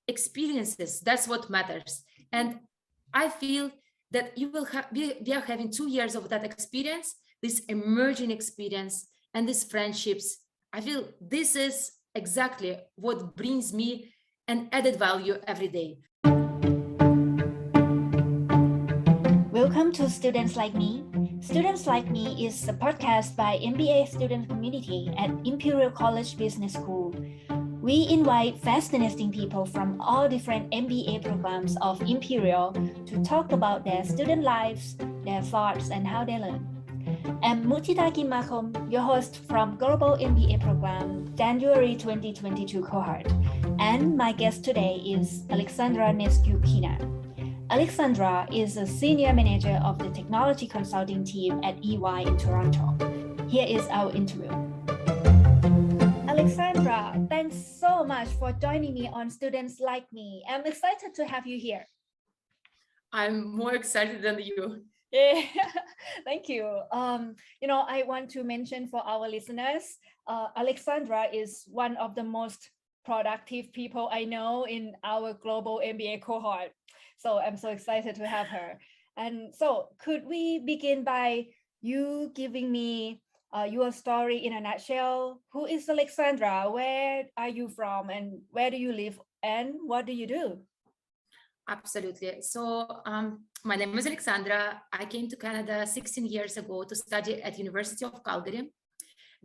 experiences, that's what matters. And I feel that we are having 2 years of that experience, this emerging experience and these friendships. I feel this is exactly what brings me an added value every day. Welcome to Students Like Me. Students Like Me is a podcast by MBA student community at Imperial College Business School. We invite fascinating people from all different MBA programs of Imperial to talk about their student lives, their thoughts, and how they learn. I'm Mutita Makom, your host from Global MBA Program, January 2022 cohort. And my guest today is Alexandra Nestyurkina. Alexandra is a senior manager of the technology consulting team at EY in Toronto. Here is our interview. Alexandra, thanks so much for joining me on Students Like Me. I'm excited to have you here. I'm more excited than you. Yeah, thank you. I want to mention for our listeners, Alexandra is one of the most productive people I know in our global MBA cohort. So I'm so excited to have her. And so could we begin by you giving me your story in a nutshell? Who is Alexandra? Where are you from? And where do you live? And what do you do? Absolutely. So my name is Alexandra. I came to Canada 16 years ago to study at University of Calgary,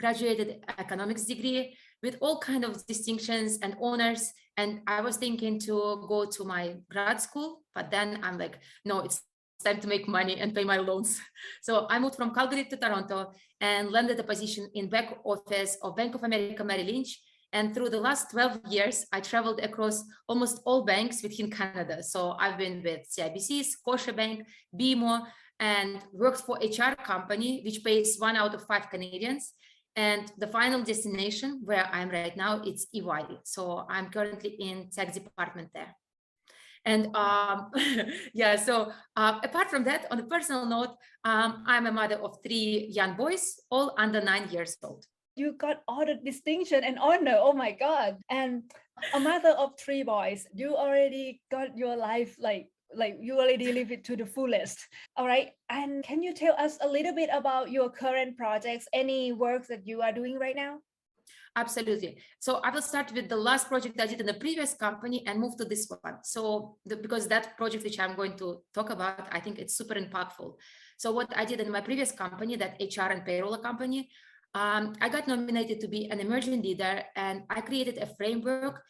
graduated economics degree with all kinds of distinctions and honors. And I was thinking to go to my grad school, but then I'm like, no, it's time to make money and pay my loans. So I moved from Calgary to Toronto and landed a position in back office of Bank of America Merrill Lynch. And through the last 12 years, I traveled across almost all banks within Canada. So I've been with CIBC, Scotiabank, BMO, and worked for HR company, which pays 1 out of 5 Canadians. And the final destination where I'm right now, it's EY. So I'm currently in tech department there. And so apart from that, on a personal note, I'm a mother of 3 young boys, all under 9 years old. You got all the distinction and honor. Oh my God. And a mother of 3 boys, you already got your life like you already live it to the fullest. All right. And can you tell us a little bit about your current projects, any work that you are doing right now? Absolutely. So I will start with the last project I did in the previous company and move to this one. So because that project which I'm going to talk about, I think it's super impactful. So what I did in my previous company, that HR and payroll company, I got nominated to be an emerging leader, and I created a framework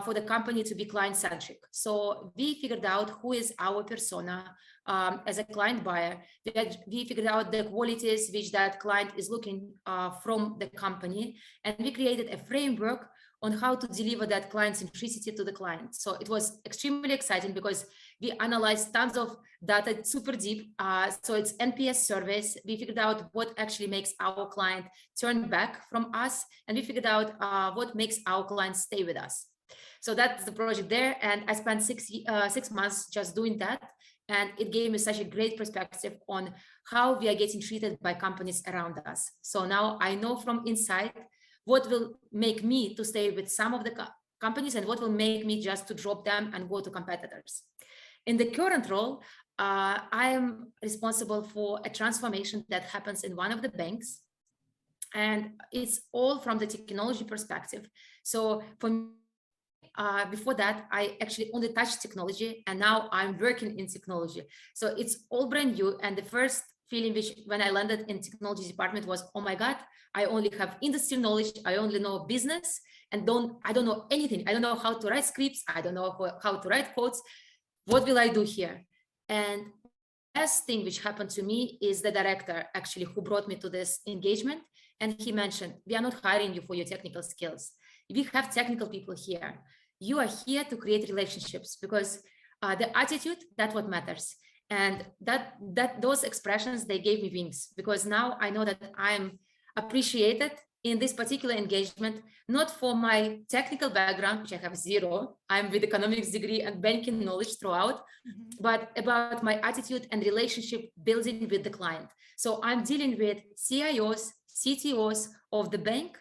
for the company to be client-centric. So we figured out who is our persona as a client buyer. We figured out the qualities which that client is looking from the company, and we created a framework on how to deliver that client centricity to the client. So it was extremely exciting because we analyzed tons of data super deep. So it's NPS surveys. We figured out what actually makes our client turn back from us. And we figured out what makes our clients stay with us. So that's the project there. And I spent 6 months just doing that. And it gave me such a great perspective on how we are getting treated by companies around us. So now I know from inside what will make me to stay with some of the companies and what will make me just to drop them and go to competitors. In the current role, I am responsible for a transformation that happens in one of the banks. And it's all from the technology perspective. So for me, before that, I actually only touched technology, and now I'm working in technology. So it's all brand new. And the first feeling when I landed in technology department was, oh my God, I only have industry knowledge. I only know business and I don't know anything. I don't know how to write scripts. I don't know how to write codes. What will I do here? And the best thing which happened to me is the director actually who brought me to this engagement. And he mentioned, we are not hiring you for your technical skills. We have technical people here. You are here to create relationships because the attitude, that's what matters. And those expressions, they gave me wings because now I know that I'm appreciated in this particular engagement, not for my technical background, which I have 0. I'm with economics degree and banking knowledge throughout, but about my attitude and relationship building with the client. So I'm dealing with CIOs, CTOs of the bank,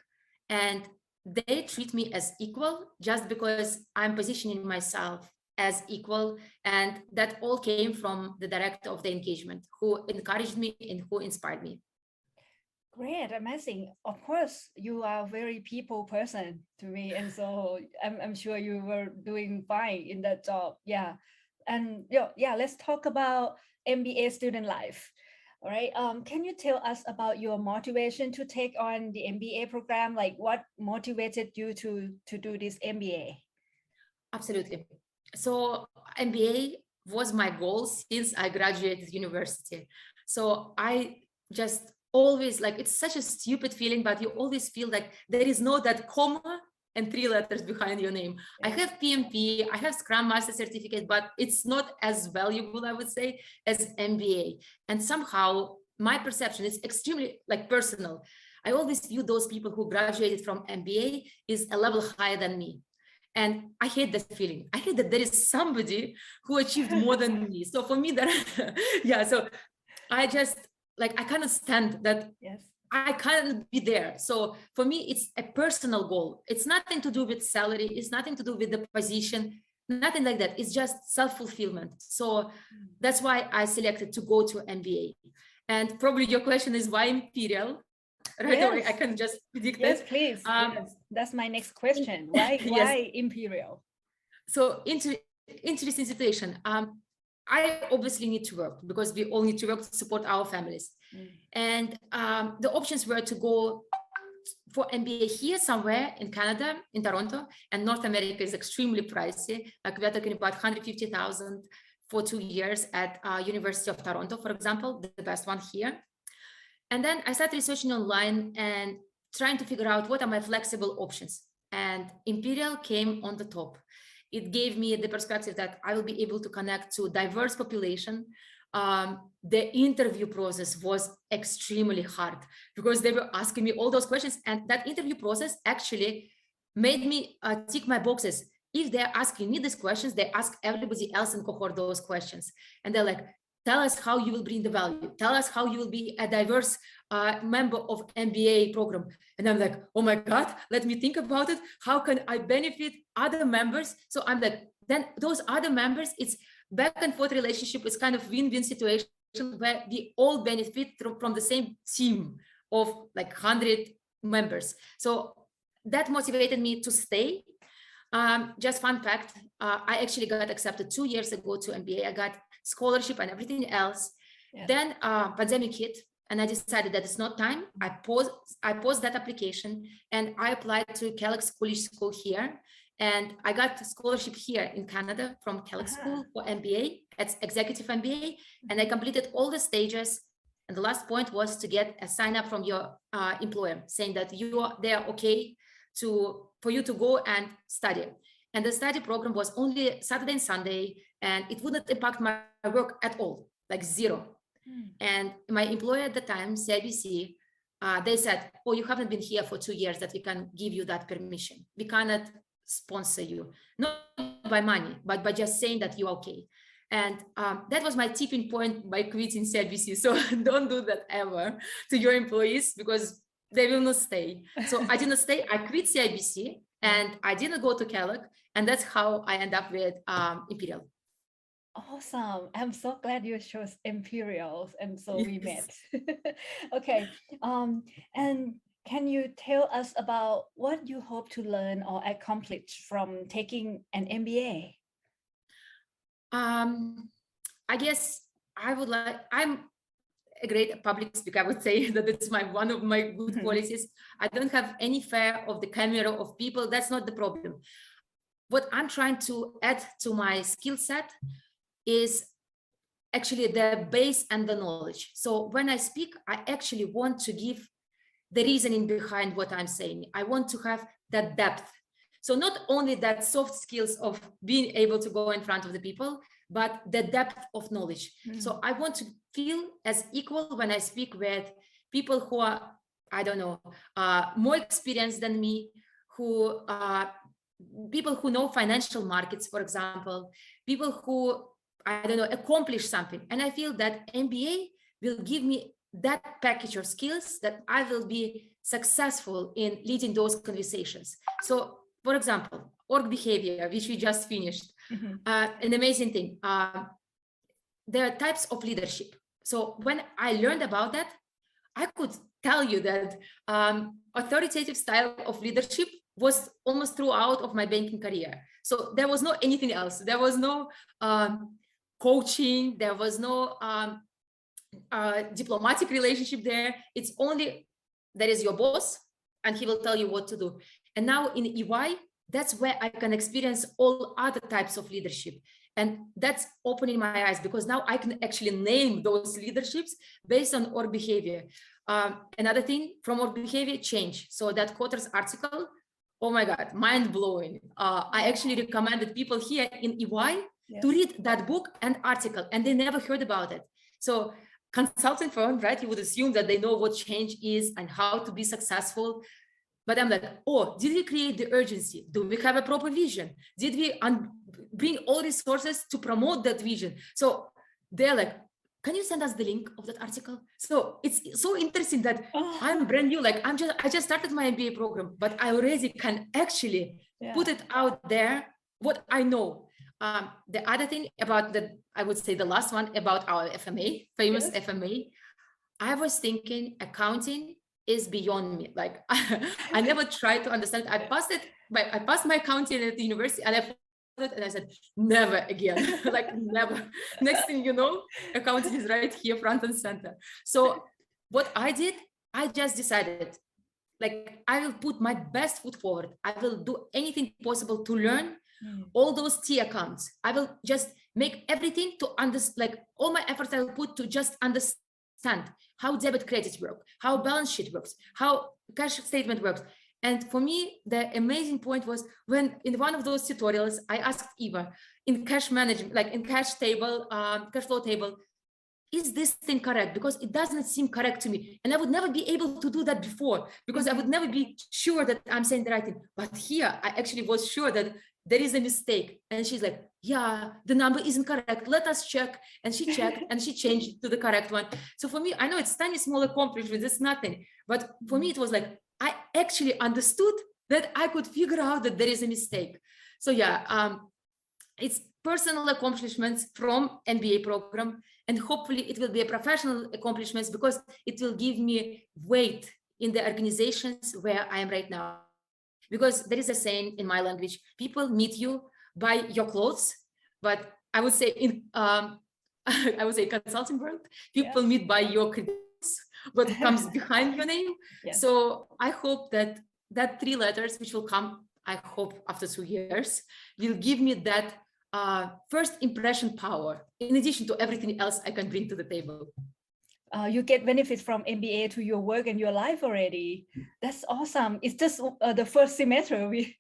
and they treat me as equal just because I'm positioning myself as equal. And that all came from the director of the engagement, who encouraged me and who inspired me. Great, amazing. Of course, you are a very people person to me. And so I'm sure you were doing fine in that job. Yeah. And yeah, let's talk about MBA student life. All right. Can you tell us about your motivation to take on the MBA program? Like what motivated you to do this MBA? Absolutely. So MBA was my goal since I graduated university. So I just always, like, it's such a stupid feeling, but you always feel like there is no that comma and 3 letters behind your name. I have PMP, I have Scrum Master certificate, but it's not as valuable, I would say, as MBA. And somehow my perception is extremely like personal. I always view those people who graduated from MBA is a level higher than me. And I hate that feeling. I hate that there is somebody who achieved more than me. So for me, that yeah, so I just like, I cannot stand that. Yes. I can't be there. So for me, it's a personal goal. It's nothing to do with salary. It's nothing to do with the position, nothing like that. It's just self-fulfillment. So that's why I selected to go to MBA. And probably your question is why Imperial? Right away, I can just predict yes, it. please. Yes. That's my next question. Why Yes. Imperial? So interesting situation. I obviously need to work because we all need to work to support our families. And the options were to go for MBA here somewhere in Canada, in Toronto, and North America is extremely pricey. Like we're talking about 150,000 for 2 years at University of Toronto, for example, the best one here. And then I started researching online and trying to figure out what are my flexible options. And Imperial came on the top. It gave me the perspective that I will be able to connect to diverse population. The interview process was extremely hard because they were asking me all those questions. And that interview process actually made me tick my boxes. If they're asking me these questions, they ask everybody else in cohort those questions. And they're like, tell us how you will bring the value. Tell us how you will be a diverse member of MBA program. And I'm like, oh my God, let me think about it. How can I benefit other members? So I'm like, then those other members, it's back and forth relationship. It's kind of win-win situation where we all benefit from the same team of like 100 members. So that motivated me to stay. Just fun fact, I actually got accepted 2 years ago to MBA. I got scholarship and everything else. Yeah. Then pandemic hit and I decided that it's not time. I paused that application and I applied to College College School here. And I got a scholarship here in Canada from College School for MBA. It's executive MBA. And I completed all the stages. And the last point was to get a sign up from your employer saying that they are okay for you to go and study. And the study program was only Saturday and Sunday, and it wouldn't impact my work at all, like zero. And my employer at the time, CIBC, they said, oh, you haven't been here for 2 years that we can give you that permission. We cannot sponsor you, not by money, but by just saying that you're okay. And that was my tipping point by quitting CIBC. So don't do that ever to your employees because they will not stay. So I didn't stay. I quit CIBC and I didn't go to Kellogg. And that's how I end up with Imperial. Awesome. I'm so glad you chose Imperials. And so we met. Okay. And can you tell us about what you hope to learn or accomplish from taking an MBA? I guess I'm a great public speaker. I would say that it's one of my good qualities. I don't have any fear of the camera, of people. That's not the problem. What I'm trying to add to my skill set is actually the base and the knowledge. So when I speak, I actually want to give the reasoning behind what I'm saying. I want to have that depth. So not only that soft skills of being able to go in front of the people, but the depth of knowledge. So I want to feel as equal when I speak with people who are, I don't know, more experienced than me, people who know financial markets, for example, people who, I don't know, accomplish something. And I feel that MBA will give me that package of skills that I will be successful in leading those conversations. So, for example, org behavior, which we just finished, an amazing thing. There are types of leadership. So when I learned about that, I could tell you that authoritative style of leadership was almost throughout of my banking career. So there was no anything else. There was no coaching. There was no diplomatic relationship there. It's only there is your boss and he will tell you what to do. And now in EY, that's where I can experience all other types of leadership. And that's opening my eyes because now I can actually name those leaderships based on org behavior. Another thing from org behavior, change. So that quarters article, oh my God, mind blowing. I actually recommended people here in EY to read that book and article, and they never heard about it. So consulting firm, right? You would assume that they know what change is and how to be successful. But I'm like, oh, did we create the urgency? Do we have a proper vision? Did we bring all resources to promote that vision? So they're like, can you send us the link of that article? So it's so interesting that I'm brand new. Like I just started my MBA program, but I already can actually put it out there, what I know. The other thing about I would say the last one about our FMA, famous FMA, I was thinking accounting is beyond me. Like I never tried to understand. I passed my accounting at the university and I said, never again, like never. Next thing you know, accounting is right here, front and center. So what I did, I just decided, like, I will put my best foot forward. I will do anything possible to learn all those T accounts. I will just make everything to understand, like all my efforts I will put to just understand how debit credit work, how balance sheet works, how cash statement works. And for me, the amazing point was when in one of those tutorials, I asked Eva in cash management, like in cash table, cash flow table, is this thing correct? Because it doesn't seem correct to me. And I would never be able to do that before because I would never be sure that I'm saying the right thing. But here, I actually was sure that there is a mistake. And she's like, yeah, the number isn't correct. Let us check. And she checked and she changed it to the correct one. So for me, I know it's tiny, small accomplishment, it's nothing. But for me, it was like, I actually understood that I could figure out that there is a mistake. So yeah, it's personal accomplishments from MBA program. And hopefully it will be a professional accomplishments because it will give me weight in the organizations where I am right now. Because there is a saying in my language, people meet you by your clothes, but I would say in I would say consulting world, people meet by your credentials, what comes behind your name. So I hope that 3 letters, which will come, I hope after 2 years, will give me that first impression power, in addition to everything else I can bring to the table. You get benefits from MBA to your work and your life already. That's awesome. It's just the first semester we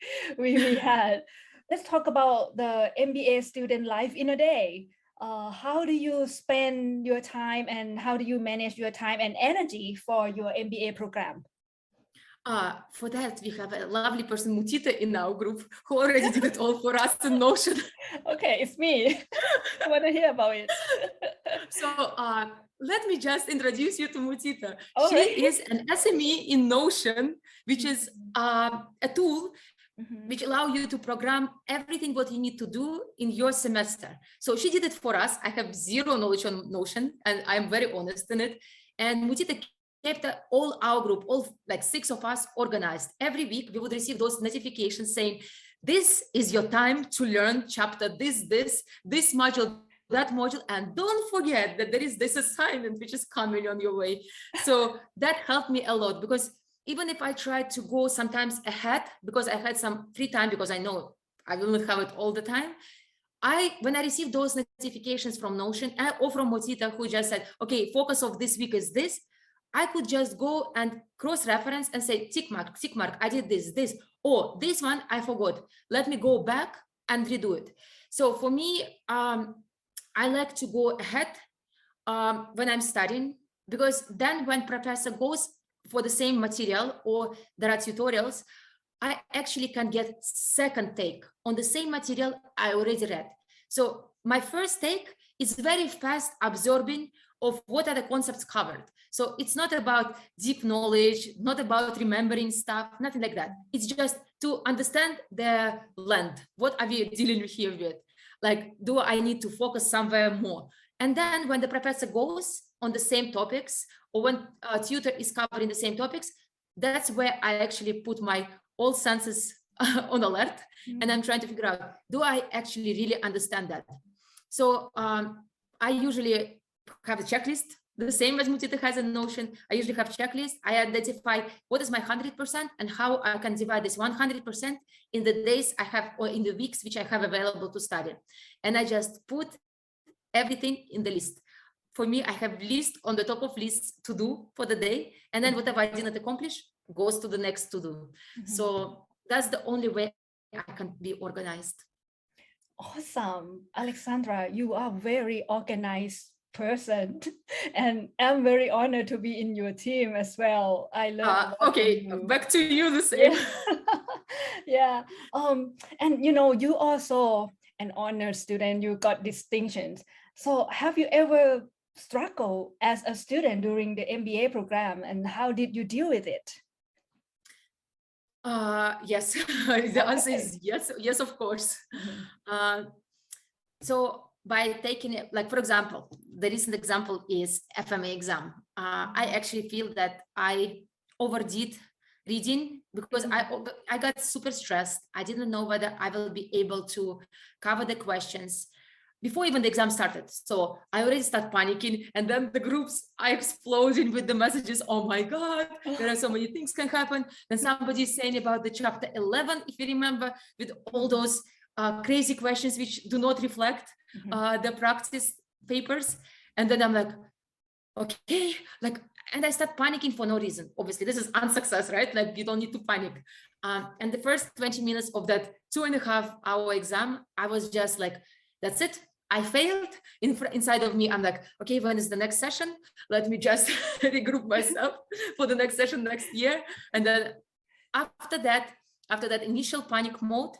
had. Let's talk about the MBA student life in a day. How do you spend your time and how do you manage your time and energy for your MBA program? For that, we have a lovely person, Mutita, in our group who already did it all for us in Notion. Okay, it's me. I want to hear about it. So let me just introduce you to Mutita. She is an SME in Notion, which is a tool which allows you to program everything what you need to do in your semester. So she did it for us. I have zero knowledge on Notion, and I'm very honest in it. And Mutita kept all our group, all like 6 of us, organized. Every week we would receive those notifications saying, this is your time to learn chapter this module, that module, and don't forget that there is this assignment which is coming on your way. So that helped me a lot because even if I tried to go sometimes ahead, because I had some free time, because I know I will not have it all the time, when I received those notifications from Notion or from Motita, who just said, okay, focus of this week is this, I could just go and cross-reference and say, tick mark, I did this. Oh, this one I forgot. Let me go back and redo it. So for me, I like to go ahead when I'm studying, because then when professor goes for the same material or there are tutorials, I actually can get second take on the same material I already read. So my first take is very fast absorbing of what are the concepts covered. So it's not about deep knowledge, not about remembering stuff, nothing like that. It's just to understand the length. What are we dealing here with? Like, do I need to focus somewhere more? And then when the professor goes on the same topics, or when a tutor is covering the same topics, that's where I actually put my all senses on alert. And I'm trying to figure out, do I actually really understand that? So I usually have a checklist, the same as Mutita has in Notion. I usually have checklist. I identify what is my 100% and how I can divide this 100% in the days I have, or in the weeks which I have available to study. And I just put everything in the list. For me, I have list on the top of lists to do for the day. And then whatever I didn't accomplish goes to the next to do. So that's the only way I can be organized. Awesome. Alexandra, you are very organized person and I'm very honored to be in your team as well. I learned okay, back to you the same. Yeah. And you know, you also an honor student, you got distinctions. So have you ever struggled as a student during the MBA program, and how did you deal with it? Yes, the answer is yes, of course. So by taking it, like, for example, the recent example is FMA exam. I actually feel that I overdid reading because I got super stressed. I didn't know whether I will be able to cover the questions before even the exam started. So I already start panicking, and then the groups are exploding with the messages. Oh my God, there are so many things can happen. Then somebody is saying about the chapter 11, if you remember, with all those crazy questions which do not reflect the practice papers. And then I'm like, okay, like, and I start panicking for no reason. Obviously, this is unsuccess, right? Like, you don't need to panic. And the first 20 minutes of that 2.5-hour exam, I was just like, that's it. I failed. Inside of me, I'm like, okay, when is the next session? Let me just regroup myself for the next session next year. And then after that initial panic mode,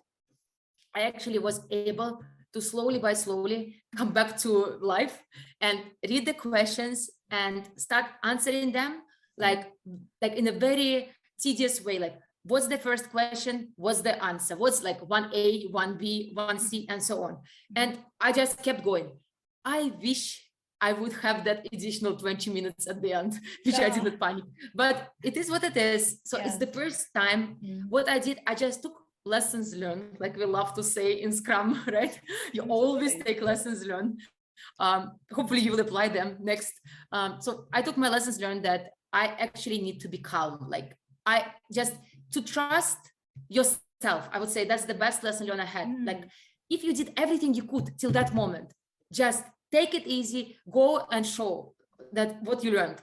I actually was able to slowly come back to life and read the questions and start answering them like in a very tedious way. Like, what's the first question? What's the answer? What's like 1A, 1B, 1C, and so on. And I just kept going. I wish I would have that additional 20 minutes at the end, which I didn't panic. But it is what it is. So it's the first time. What I did, I just took lessons learned, like we love to say in Scrum, right? You always take lessons learned. Hopefully you will apply them next. So I took my lessons learned that I actually need to be calm. Like, I just to trust yourself. I would say that's the best lesson learned I had. Like, if you did everything you could till that moment, just take it easy, go and show that what you learned.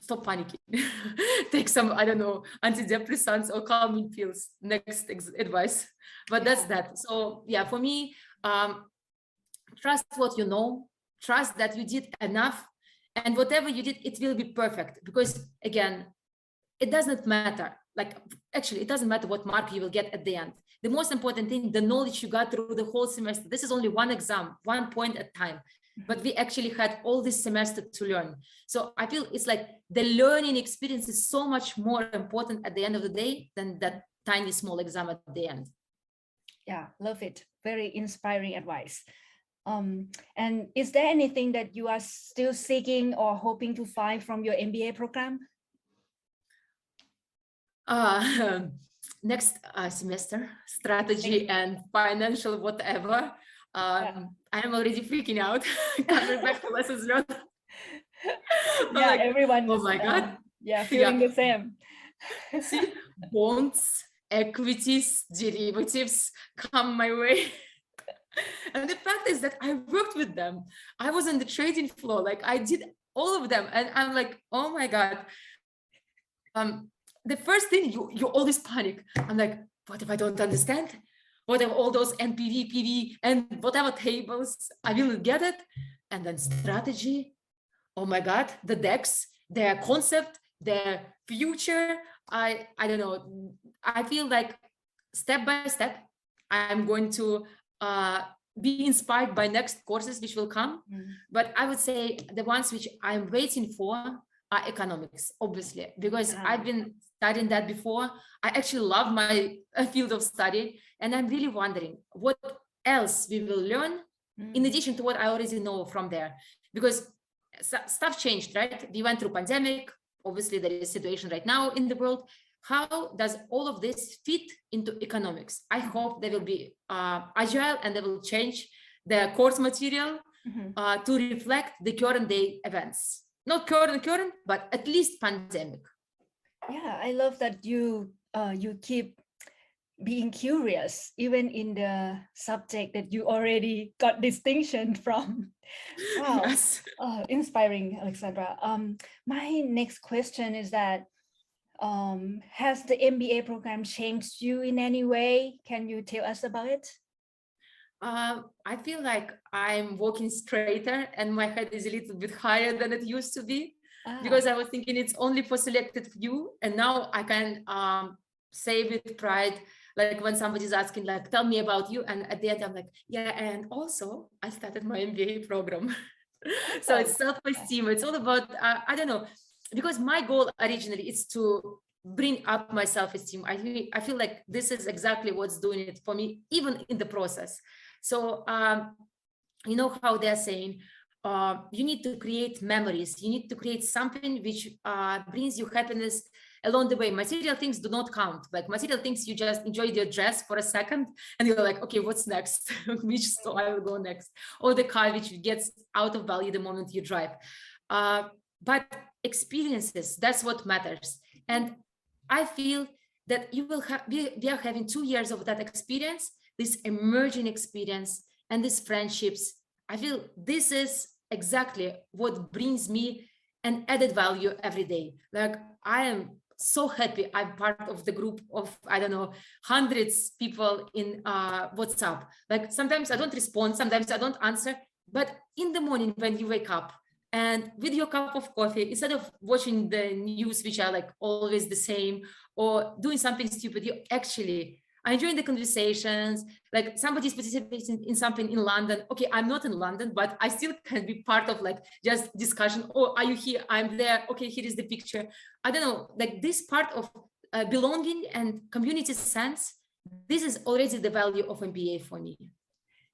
Stop panicking. Take some, I don't know, antidepressants or calming pills. Next advice. But that's that. So yeah, for me, trust what you know, trust that you did enough, and whatever you did, it will be perfect. Because again, it doesn't matter. Like, actually, it doesn't matter what mark you will get at the end. The most important thing, the knowledge you got through the whole semester. This is only one exam, 1 point at a time. But we actually had all this semester to learn. So I feel it's like the learning experience is so much more important at the end of the day than that tiny small exam at the end. Yeah, love it. Very inspiring advice. And is there anything that you are still seeking or hoping to find from your MBA program? Next semester, strategy and financial whatever. I'm already freaking out. Coming back to lessons learned. Yeah, like, everyone. Oh my God. Feeling the same. See, bonds, equities, derivatives come my way. And the fact is that I worked with them. I was on the trading floor. Like, I did all of them. And I'm like, oh my God. The first thing, you always panic. I'm like, what if I don't understand? What if all those NPV, PV, and whatever tables, I will get it? And then strategy, oh my God, the decks, their concept, their future. I don't know. I feel like step by step, I'm going to be inspired by next courses which will come. But I would say the ones which I'm waiting for are economics, obviously, because I've been studying that before. I actually love my field of study, and I'm really wondering what else we will learn in addition to what I already know from there, because stuff changed, right? We went through pandemic. Obviously, there is a situation right now in the world. How does all of this fit into economics? I hope they will be agile and they will change the course material to reflect the current day events. Not current, but at least pandemic. Yeah, I love that you keep being curious, even in the subject that you already got distinction from. Wow, Yes. Inspiring, Alexandra. My next question is that, has the MBA program changed you in any way? Can you tell us about it? I feel like I'm walking straighter and my head is a little bit higher than it used to be, because I was thinking it's only for selected few, and now I can say with pride, like when somebody's asking, like, tell me about you, and at the end I'm like, yeah, and also I started my MBA program. So it's self-esteem. It's all about I don't know, because my goal originally is to bring up my self-esteem. I feel like this is exactly what's doing it for me, even in the process. So you know how they're saying, you need to create memories. You need to create something which brings you happiness along the way. Material things do not count. Like material things, you just enjoyed your dress for a second and you're like, okay, what's next? Which store I will go next? Or the car which gets out of value the moment you drive. But experiences, that's what matters. And I feel that you will have, we are having 2 years of that experience, this emerging experience and these friendships. I feel this is exactly what brings me an added value every day. Like, I am so happy I'm part of the group of, I don't know, hundreds people in WhatsApp. Like sometimes I don't respond, sometimes I don't answer, but in the morning when you wake up and with your cup of coffee, instead of watching the news, which are like always the same, or doing something stupid, you actually are enjoying the conversations. Like somebody's participating in something in London. Okay, I'm not in London, but I still can be part of like just discussion. Oh, are you here? I'm there. Okay, here is the picture. I don't know, like this part of belonging and community sense, this is already the value of MBA for me.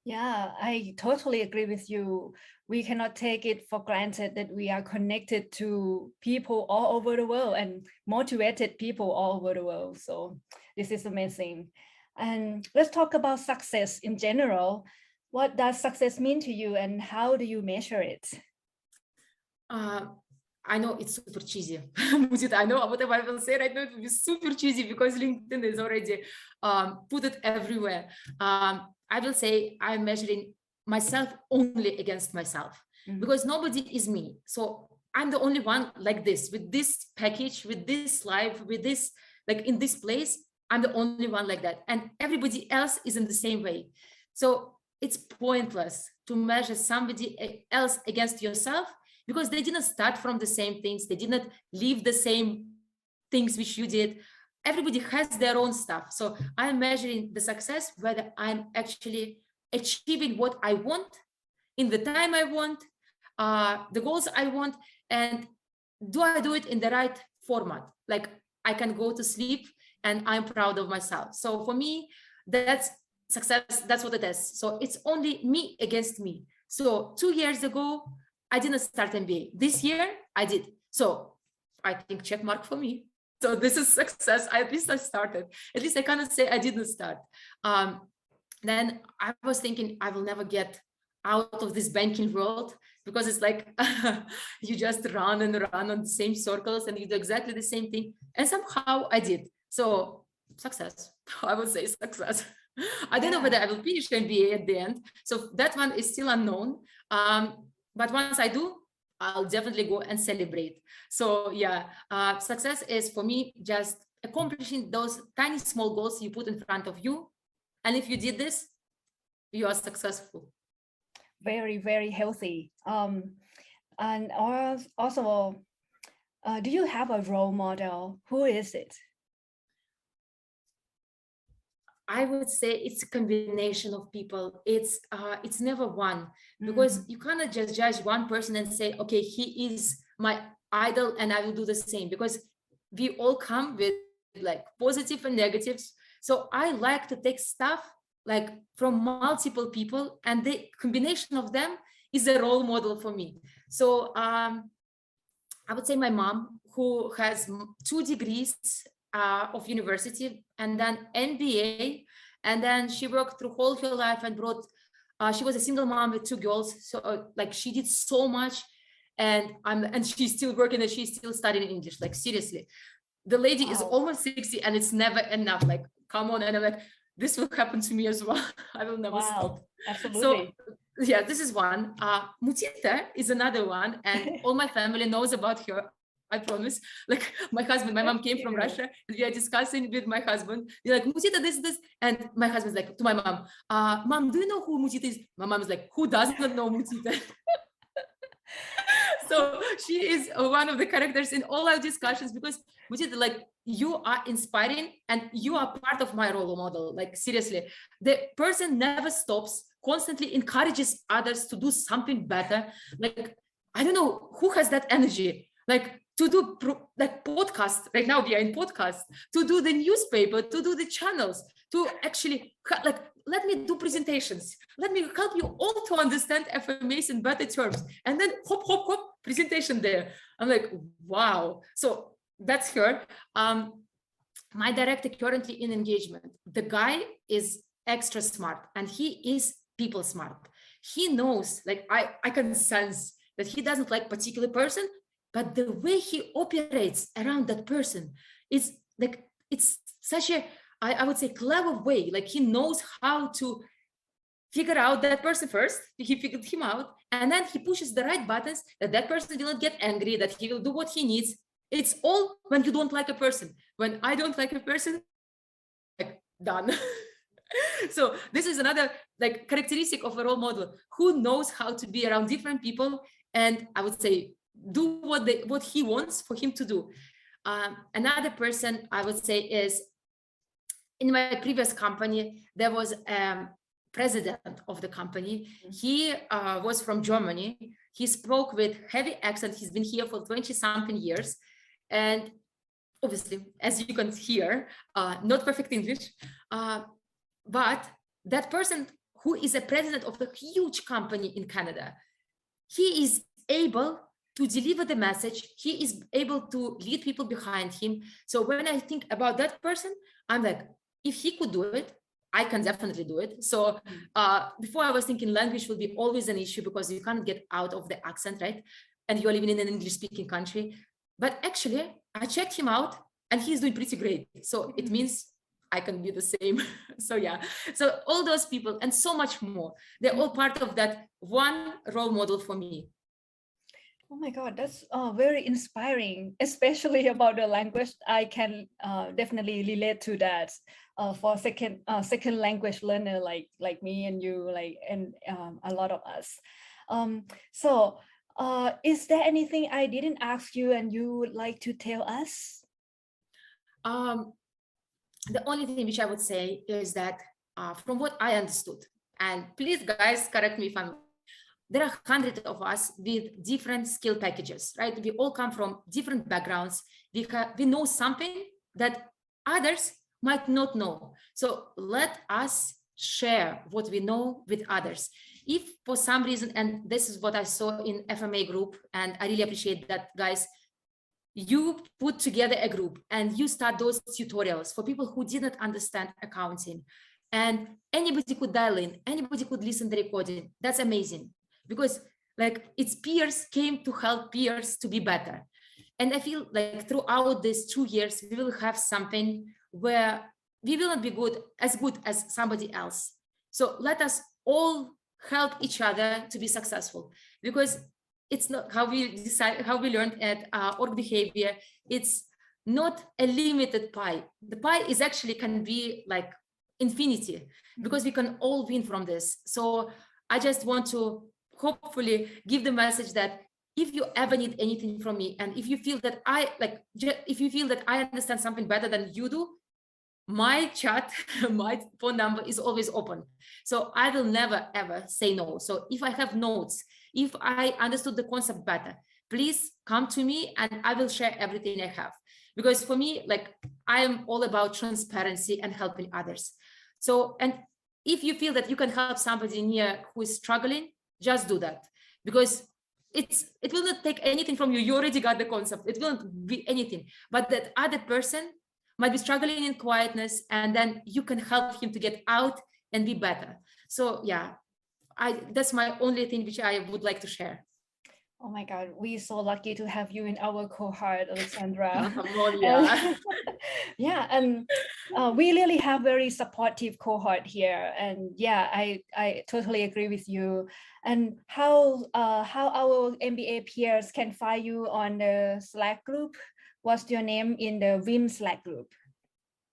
Yeah, I totally agree with you. We cannot take it for granted that we are connected to people all over the world and motivated people all over the world. So this is amazing. And let's talk about success in general. What does success mean to you and how do you measure it? I know it's super cheesy. I know whatever I will say right now, it will be super cheesy because LinkedIn is already put it everywhere. I will say I'm measuring myself only against myself, because nobody is me. So I'm the only one like this, with this package, with this life, with this, like in this place, I'm the only one like that. And everybody else is in the same way. So it's pointless to measure somebody else against yourself, because they didn't start from the same things. They didn't live the same things which you did. Everybody has their own stuff. So I'm measuring the success whether I'm actually achieving what I want in the time I want, the goals I want, and do I do it in the right format? Like I can go to sleep and I'm proud of myself. So for me, that's success. That's what it is. So it's only me against me. So 2 years ago, I didn't start MBA. This year, I did. So I think check mark for me. So this is success. At least I started. At least I cannot say I didn't start. Then I was thinking I will never get out of this banking world, because it's like you just run and run on the same circles and you do exactly the same thing. And somehow I did. So success. I would say success. I don't know whether I will finish MBA at the end. So that one is still unknown. But once I do, I'll definitely go and celebrate. So yeah, success is for me just accomplishing those tiny small goals you put in front of you. And if you did this, you are successful. Very, very healthy. And also, do you have a role model? Who is it? I would say it's a combination of people. It's never one, because you cannot just judge one person and say, okay, he is my idol and I will do the same, because we all come with like positive and negatives. So I like to take stuff like from multiple people, and the combination of them is a role model for me. So I would say my mom, who has 2 degrees of university and then MBA, and then she worked through whole her life and brought, she was a single mom with 2 girls. So like she did so much, and she's still working and she's still studying English. Like seriously, the lady is almost 60 and it's never enough. Like, come on. And I'm like, this will happen to me as well. I will never stop. Absolutely. So yeah, this is one. Mutita is another one, and all my family knows about her. I promise. Like my husband, my mom came from Russia, and we are discussing with my husband. We're like, Mutita, this, and my husband's like to my mom, Mom, do you know who Mutita is? My mom is like, who does not know Mutita? So she is one of the characters in all our discussions, because Mutita, like, you are inspiring and you are part of my role model. Like seriously, the person never stops, constantly encourages others to do something better. Like, I don't know who has that energy, like to do like podcast. Right now we are in podcast, to do the newspaper, to do the channels, to actually like, let me do presentations. Let me help you all to understand FMAs in better terms. And then hop, hop, hop, presentation there. I'm like, wow. So that's her. My director currently in engagement, the guy is extra smart, and he is people smart. He knows, like I can sense that he doesn't like particular person, but the way he operates around that person is like, it's such a, I would say, clever way. Like he knows how to figure out that person first. He figured him out, and then he pushes the right buttons that that person will not get angry, that he will do what he needs. It's all when you don't like a person. When I don't like a person, like done. So this is another like characteristic of a role model who knows how to be around different people, and I would say do what he wants for him to do. Another person I would say is, in my previous company, there was president of the company. He was from Germany. He spoke with heavy accent. He's been here for 20 something years. And obviously, as you can hear, not perfect English, but that person who is a president of a huge company in Canada, he is able to deliver the message. He is able to lead people behind him. So when I think about that person, I'm like, if he could do it, I can definitely do it. So before I was thinking language will be always an issue, because you can't get out of the accent, right? And you're living in an English speaking country. But actually, I checked him out and he's doing pretty great. So it means I can do the same. So yeah, so all those people and so much more, they're all part of that one role model for me. Oh my God, that's very inspiring, especially about the language. I can definitely relate to that. For second language learner like me and you, like, and a lot of us. So is there anything I didn't ask you and you would like to tell us? The only thing which I would say is that from what I understood, and please guys correct me if I'm, there are hundreds of us with different skill packages, right? We all come from different backgrounds. We know something that others might not know. So let us share what we know with others. If for some reason, and this is what I saw in FMA group, and I really appreciate that, guys, you put together a group and you start those tutorials for people who didn't understand accounting, and anybody could dial in, anybody could listen to the recording. That's amazing, because like its peers came to help peers to be better. And I feel like throughout these 2 years, we will have something where we will not be good as somebody else. So let us all help each other to be successful, because it's not how we decide, how we learned at org behavior. It's not a limited pie. The pie is actually can be like infinity, because we can all win from this. So I just want to hopefully give the message that if you ever need anything from me, and if you feel that I understand something better than you do, my chat, my phone number is always open. So I will never, ever say no. So if I have notes, if I understood the concept better, please come to me and I will share everything I have. Because for me, like, I am all about transparency and helping others. So, and if you feel that you can help somebody near who is struggling, just do that. Because it will not take anything from you. You already got the concept. It won't be anything. But that other person might be struggling in quietness, and then you can help him to get out and be better. So yeah, that's my only thing which I would like to share. Oh my God, we're so lucky to have you in our cohort, Alexandra. Yeah. Yeah, and we really have very supportive cohort here. And yeah, I totally agree with you. And how our MBA peers can find you on the Slack group? What's your name in the WIMers Slack group?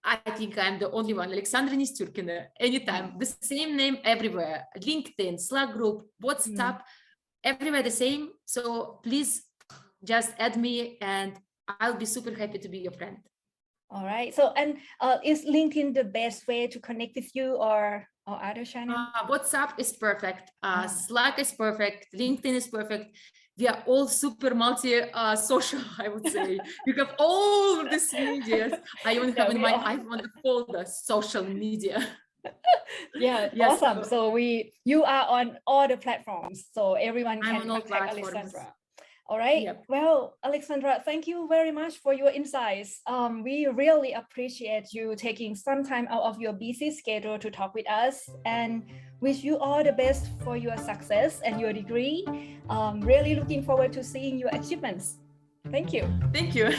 I think I'm the only one, Alexandra Nestyurkina, anytime, the same name everywhere, LinkedIn, Slack group, WhatsApp, everywhere the same. So please just add me and I'll be super happy to be your friend. All right. So, and is LinkedIn the best way to connect with you, or other channel? WhatsApp is perfect. Slack is perfect. LinkedIn is perfect. We are all super multi-social, I would say. You have all these medias. I even have in my iPhone the folder, social media. Yeah, yes, awesome. So you are on all the platforms, so everyone can contact Alexandra. All right. Yep. Well, Alexandra, thank you very much for your insights. We really appreciate you taking some time out of your busy schedule to talk with us, and wish you all the best for your success and your degree. Really looking forward to seeing your achievements. Thank you. Thank you.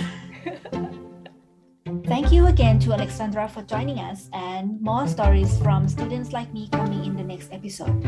Thank you again to Alexandra for joining us, and more stories from Students Like Me coming in the next episode.